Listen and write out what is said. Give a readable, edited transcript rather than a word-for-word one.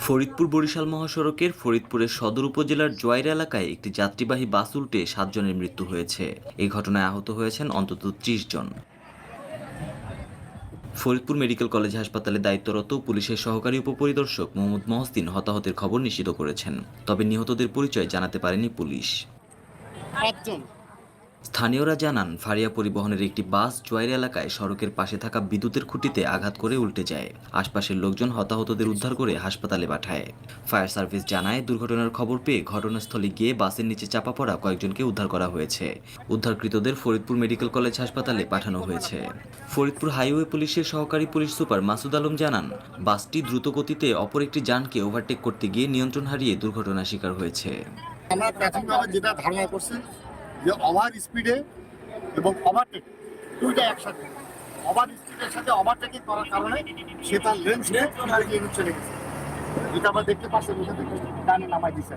ফরিদপুর বরিশাল মহাসড়কের ফরিদপুরের সদর উপজেলার জোয়াইর এলাকায় একটি যাত্রীবাহী বাস উল্টে 7 জনের মৃত্যু হয়েছে। এই ঘটনায় আহত হয়েছেন অন্তত 30 জন। ফরিদপুর মেডিকেল কলেজ হাসপাতালে দায়িত্বরত পুলিশের সহকারী উপপরিদর্শক মোহাম্মদ মহসিন হতাহতের খবর নিশ্চিত করেছেন, তবে নিহতদের পরিচয় জানাতে পারেনি পুলিশ। স্থানীয়রা জানান, ফারিয়া পরিবহনের একটি বাস জোয়াইর এলাকায় সড়কের পাশে থাকা বিদ্যুতের খুঁটিতে আঘাত করে উল্টে যায়। আশপাশের লোকজন হতাহতদের উদ্ধার করে হাসপাতালে পাঠায়। ফায়ার সার্ভিস জানায়, দুর্ঘটনার খবর পেয়ে ঘটনাস্থলে গিয়ে বাসের নিচে চাপা পড়া কয়েকজনকে উদ্ধার করা হয়েছে। উদ্ধারকৃতদের ফরিদপুর মেডিকেল কলেজ হাসপাতালে পাঠানো হয়েছে। ফরিদপুর হাইওয়ে পুলিশের সহকারী পুলিশ সুপার মাসুদ আলম জানান, বাসটি দ্রুত গতিতে অপর একটি যানকে ওভারটেক করতে গিয়ে নিয়ন্ত্রণ হারিয়ে দুর্ঘটনার শিকার হয়েছে। আমরা প্রাথমিকভাবে যেটা ধারণা করছি যে ওভার স্পিডে এবং ওভারটেক দুইটা একসাথে, ওভার স্পিডের সাথে ওভারটেকিং করার কারণে সে তার লেন্স নিয়ে চলে গেছে। যেটা আমরা দেখতে পাচ্ছি, ডানে নামাই দিচ্ছে।